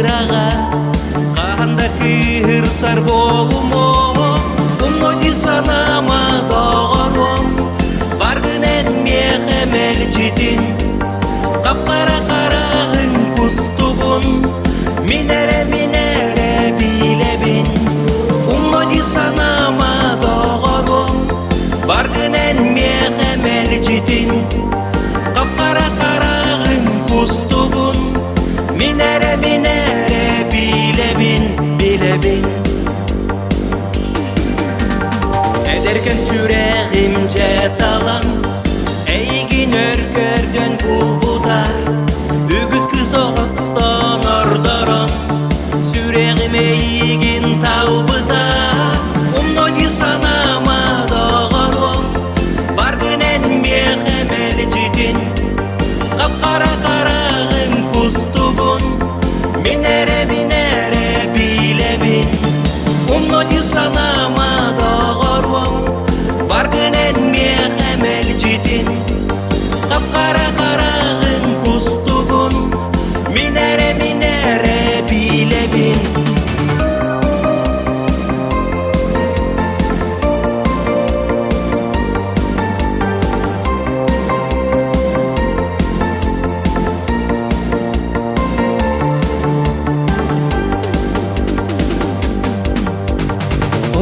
кырага канда кыр сар болумо умноди санама догором баргынен мехемел житин капкара карагын кустугун минере билебин умноди санама догором баргынен мехемел житин капкара карагын кустугун минере билебин Эдеркен жүрегим жеталан эйгин өркөргөн булбудар үгүз кыз оттон ордорон сүрегим эйгин талбыта умноди санама догором баргынен мехемел житин капкара карагын кустугун минере билебин умноди санама догором баргынен мехемел житин капкара карагын кустугун минере билебин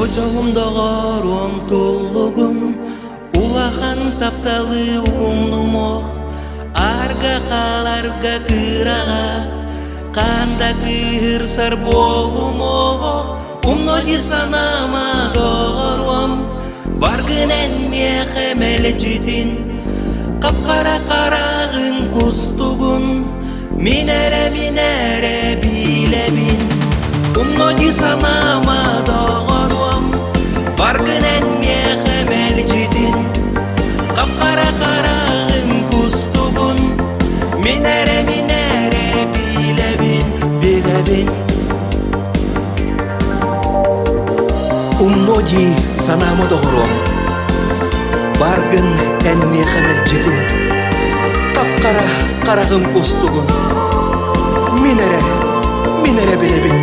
Ожогум догорум туллугум Улахан тапталы умнумуох арга каларга кырага канда кыр сар болумуох умноди санама догорум баргынен мехемел житин капкара карагын кустугун минере билебин умноди санама догорум баргынен мехемел житин капкара карагын кустугун минере билебин умноди санама догорум баргынен мехемел житин капкара карагын кустугун минере билебин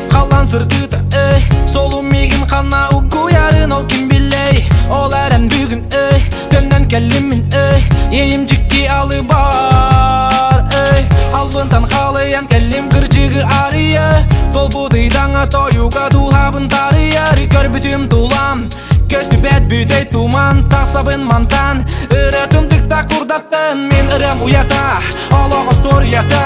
Қалан сырдыда солу мегін қана ұқуярын ол кім білей ол әрін бүгін төннен кәлімін ейім жүкке алы бар албынтан қалыян кәлім кіржігі ария толбудыйдаңа тойуға дулабын тария көрбітім тулам көз күпет бүйдей туман тасабын мантан үретімдікта құрдаттын мен үрем уята олығы сторията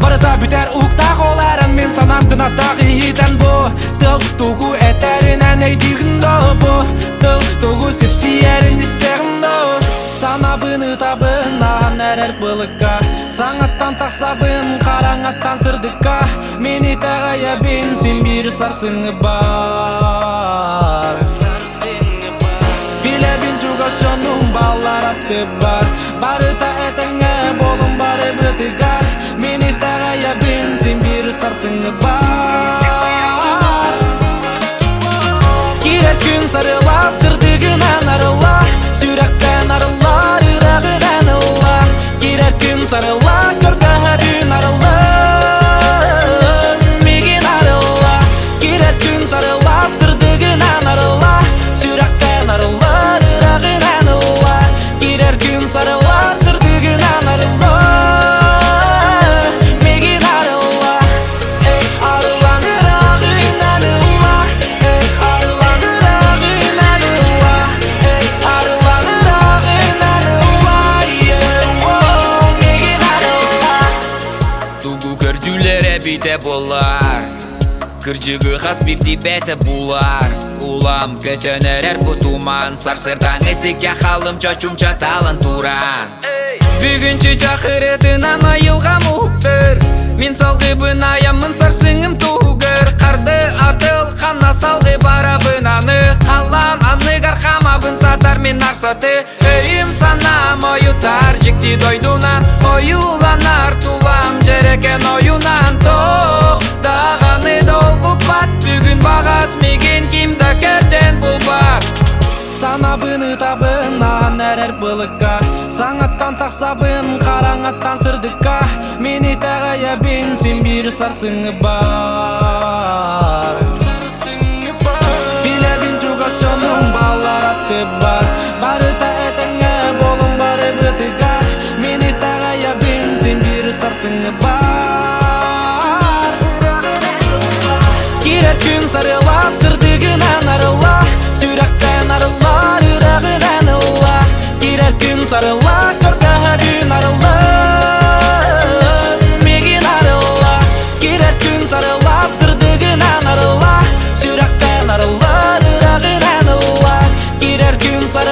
барыта бүтер ұқта қоларын мен санам кынаттағы хитен бұ тыл туғу әтәрінен өйдігінді бұ тыл туғу сепсиерін істерінді санабыны табынан әрәр бұлыққа саңаттан тақсабын қараңаттан сырдыққа мені тағая бен сен бір сарсыңы бар Билебин жугашонун баллар Аттыбар барыта этеңе болун бары бытыгар мени тагая бин сен бир сарсыңы бар Кирек күн сарыла сырдыгынан арыла сүректен арыла ырагынан ыла Кирек күн сарыла көрдөһөрүн арыла мигин арыла Кирек күн сарыла сырдыгынан арыла сүректен арыла sarıla sırtığından arıla megin arıla arılanır ağından arıla arılanır ağından arıla arılanır ağından arıla megin arıla Tuğu gördüler bite bolar кыржыгы хас бир дибеті булар. Улам көтөнөрөр бу туман, сарсырдан эсикке халым чочум чаталын туран. Бүгүнчү чакыретынан айылгам уктыр, мен салгыбын аямын сарсыңым тугыр. Карды атыл хана салгы барабынаны, калан аны гархамабын сатар мен арсаты. Өйүм санам оютар жикти дойдунан, оюланар тулам жерекен оюнан. Тох даганы долгу пат, бүгүн багас меген кимда керден булбак. Санабыны табынан әрәр былыққа, саңаттан тақсабын қараңаттан сырдыққа. Мені тағая бен сен бір сарсыңы бар. Биле бен жүгас жоның балар атты бар. Барыта әтіңе болым бары бұтыға. Мені тағая бен сен бір сарсыңы бар. Керек күн сарыла, сырдығынан арыла. Сүйрәктен арылар, үрәгінен ұла. Керер күн сарыла, көрдәһә дүн арыла. Меген арыла. Керер күн сарыла, сырдығынан арыла. Сүйрәктен арылар, үрәгінен ұла. Керер күн сарыла.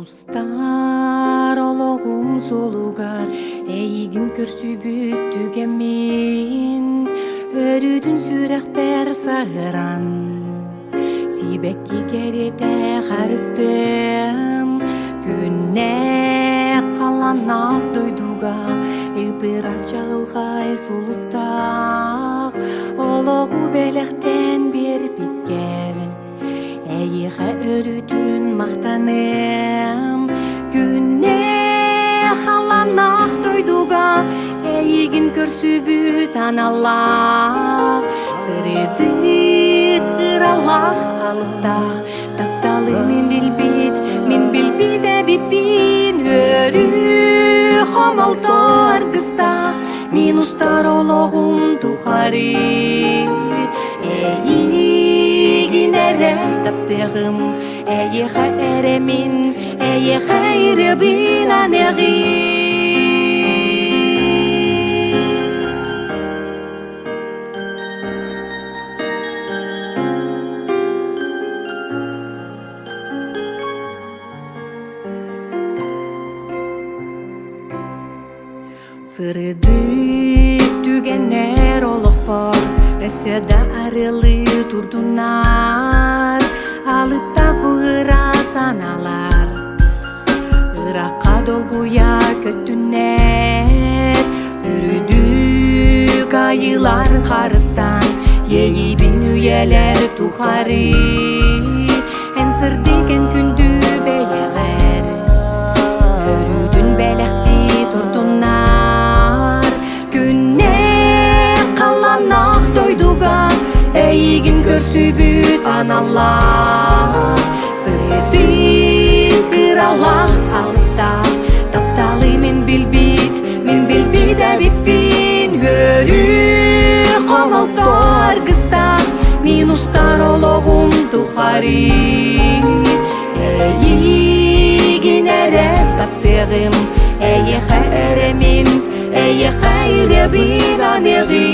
Устар ологум солугар эйигин көрсүбүттүгем мен өрүдүн сүрек бер сагыран сибекки керете харыстым күнне каланак дойдуга ыпырас чагылгай сулустак ологу белектен бер биккер эйиха өрүтүн мактаным күнне халанак дойдуга эйигин көрсүбүт аналлах сырыды ыраллах алыптах тапталы мен билбит эбиппин өрү комолтор кыста мен устар ологум тухари эйигинере таптыгым эйиха эремин эйиха иребин анеги Сырыды түгеннер олоқпор өсөда арылы турдунар алыпта бұғыра саналар ыраққа долгуя көтүннер үрүдүк айылар қарыстан ейбин үйелер тухари эн сырдыген күндү бейегер өрүдүн белекти турдунар күнне каланак дойдуга эйигин көрсүбүт аналлах сырыды ыраллах алыпта тапталы мен билбит эбиппин өрү комолтор кыста мен устар ологум тухари эйигин эре таптыгым эйиха эремин эйиха иребин анеги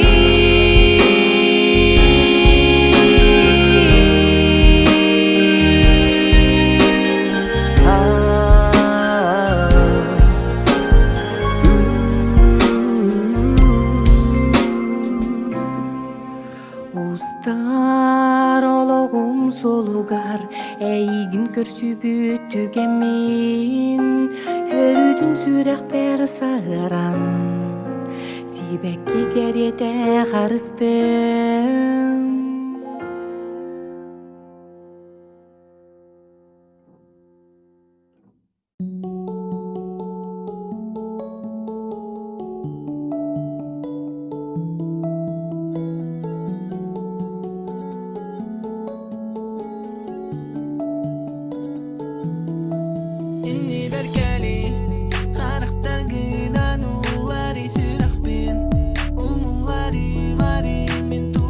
Устар ологум солугар эйигин көрсүбүттүгем мен өрүдүн сүрек бер сагыран сибекки керете харыстым Umulari mari min tu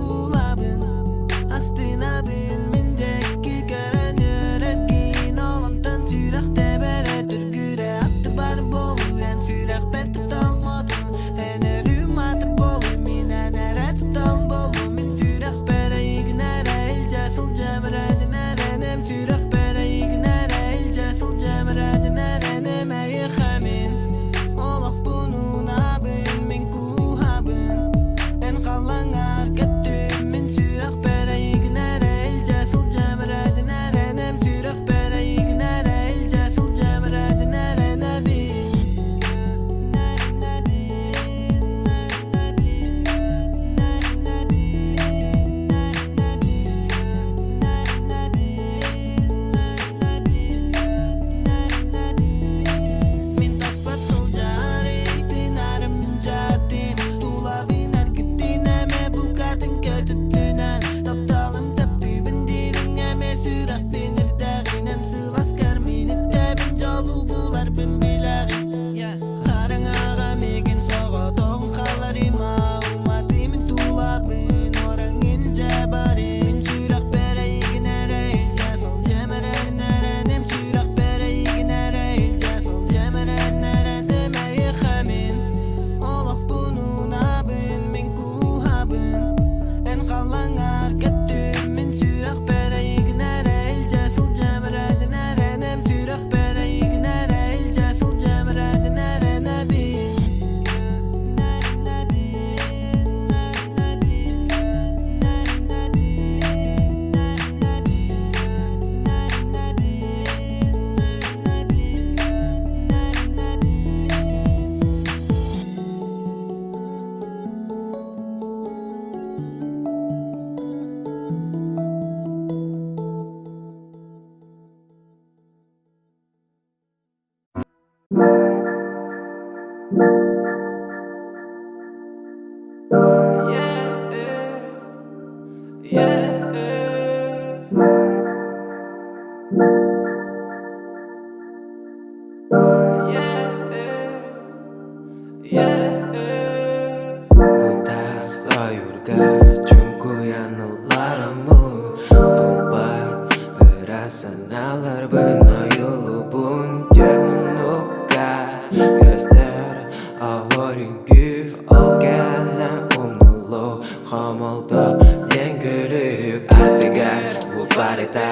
Sanalar ben OYUULUUBUN Termenukka Göster ahoringü Olgana umulu Xomolda YNKYLEE Artıga bu barita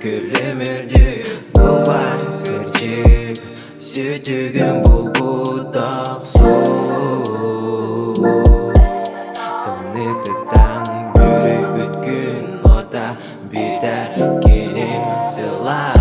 Gülümürdü bu bar Kırcık Sütügün bulbudak su Tanıtıdan bürü bütkün oda Biter kirim selas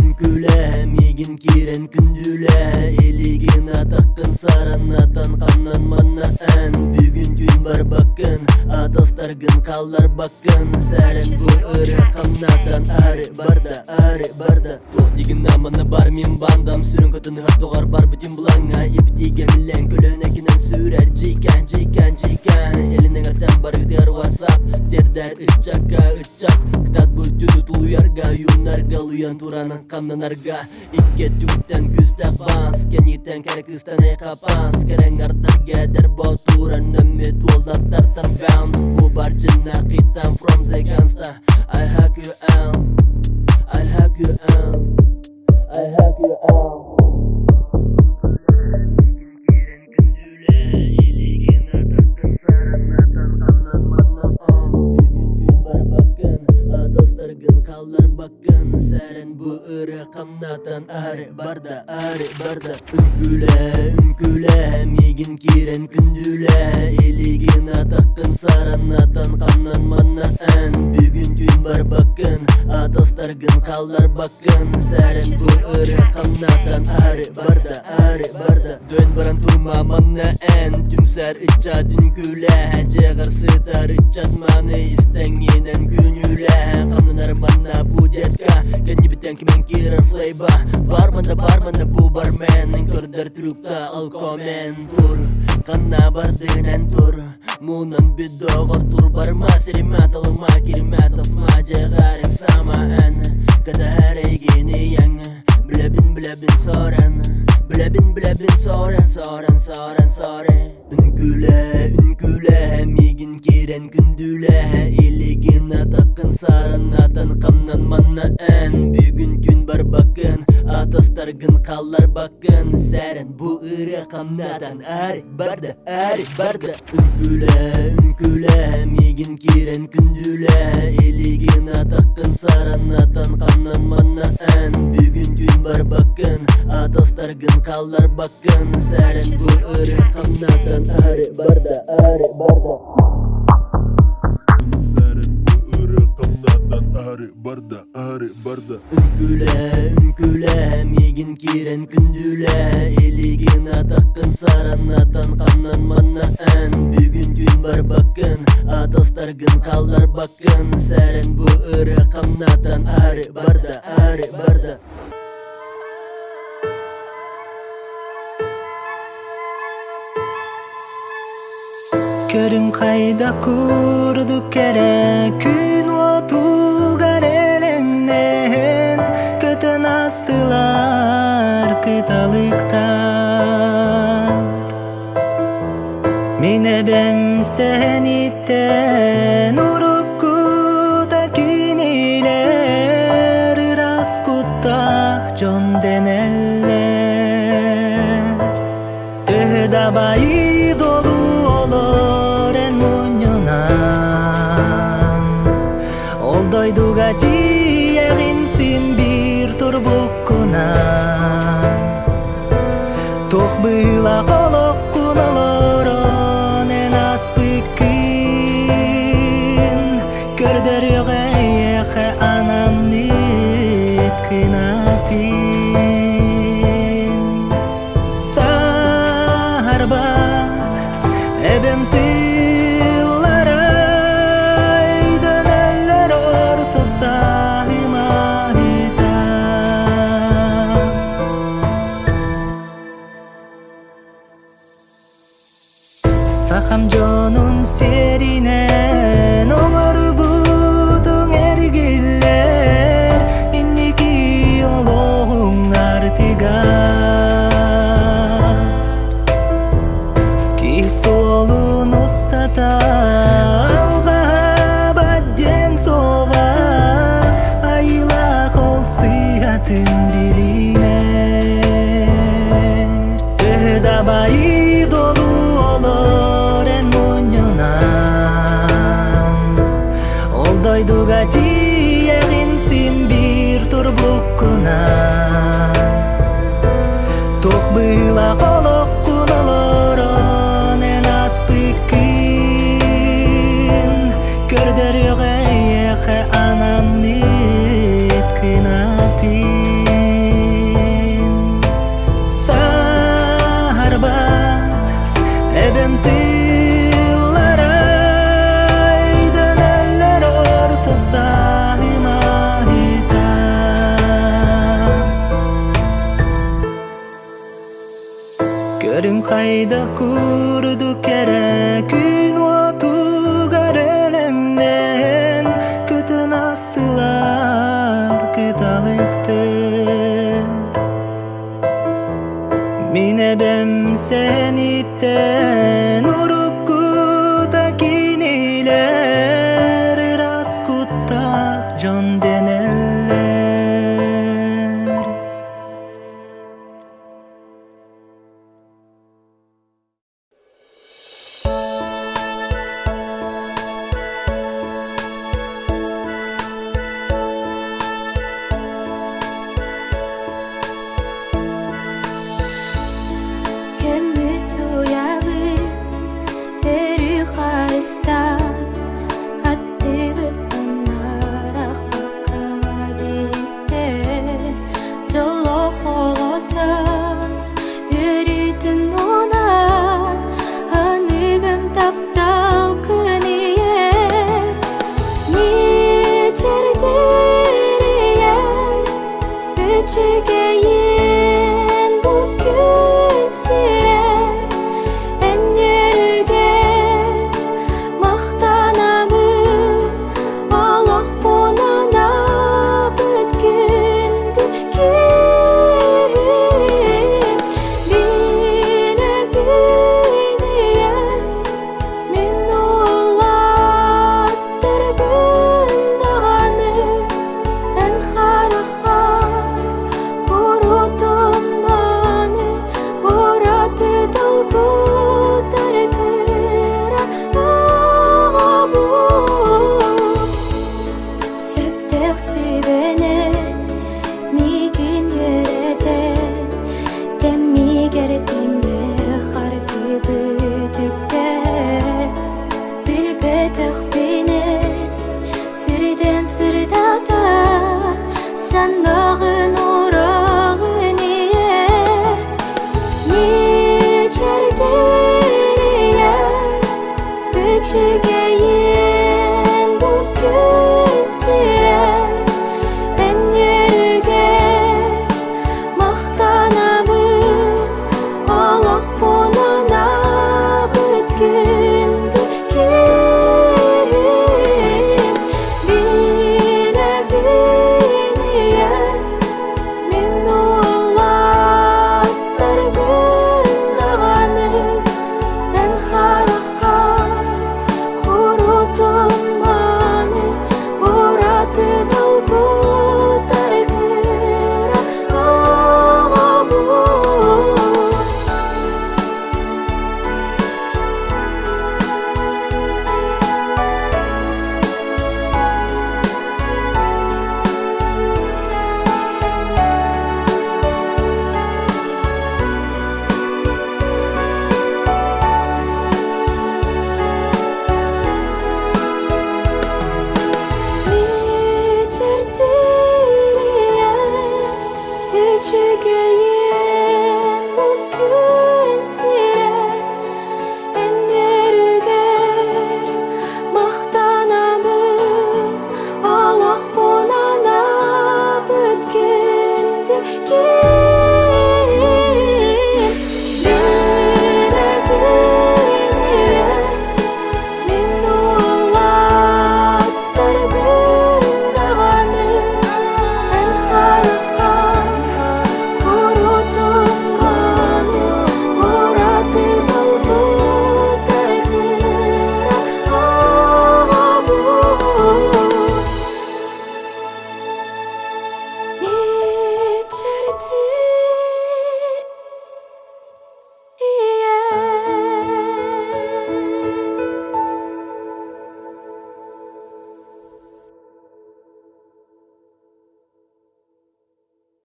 Ünküle migin kiren kündüle Eligin atakkın saranatan kamnan manna en Bugün gün bar bakın Adastargın kallar bakın Seren bu ırı kamnatan Arı barda Tuh digin namana bar min bandam Sürün kötün hartogar bar bütün bulanga Iptige millen kölöne kinen sürer Ciken Elinden artan bar gıtgar whatsapp Terder ıçaka Kıtat bütün tutulu yarga Yunarga luyan turanan kamnan arga İkke tükten küste bas Keniten kere kıstan eka pas Keren artarga derbo turan Nömmit voldattar tan bounce Bu bar cenna kitan from the gangsta I hack you out Kallar bakın seren bu ırı kamnatan Arı barda Ünküle migin kiren kündüle Eligin atakkın saranatan kamnan manna en Bugün gün bar bakın Adastargın kallar bakın Seren bu ırı kamnatan Arı barda Dön baran turma manna en Tümser iça dünküle Cegar sıtar içatmanı İstenginen günüle Kamnanar manna bu detka Kendi biten kimen kirar flayba Barmanda bu barmen Körder trükta al komentur Kanna bardinen tur Munan bidogar tur barma Sirimat alma kirimat asma Cegarin sama en Kada herey gini yang Bilebin soran Bilebin soran Ünküle migin kiren kündüle İligin atakın saranadan kamnan manna en Bugün gün bar bakın Atastargın kallar bakın Seren bu ırı kamnadan Ari barda Ünküle migin kiren kündüle İligin atakın saranadan kamnan manna en Bugün gün bar bakın Atastargın kallar bakın Seren bu ırı kamnadan Ari barda Seren bu ırı kamnadan Ari barda Ünküle migin kiren kündüle İligin atakın saranadan kamnan manna en Bugün gün bar bakın Atastargın kallar bakın Seren bu ırı kamnadan Ari barda Körün kayda kurduk kere Gün otugar elengnen Kötön astılar Kıtalıktar Mine bem senitten Urukkuda kiniler Iras kuttak jon deneller Töhda bayi dolu olur en munyonan Oldoyduga diyeginsin bir turbukkunan Toh bıyla kolokkun oloron en aspikin Körder yogeyehe anam mitkinatin Sarbat ebem tillaray Döneller ortasa himahita Sakam jonun serinen oңor budun ergiller Inniki oloğun artigar Ki solun ustata alga badden soğa Ayla kol sihatın biliner Töhda bayi dolu olur en munyonan Oldoyduga diyeginsin bir turbukkunan Toh bıyla kolokkun oloron en aspikin Körder yogeyehe anam mitkinatin Sarbat ebem tillaray Döneller ortasa himahita Körün kayda kurduk kere Gün otugar elengnen Kötön astılar Kıtalıktır Mine bem senitten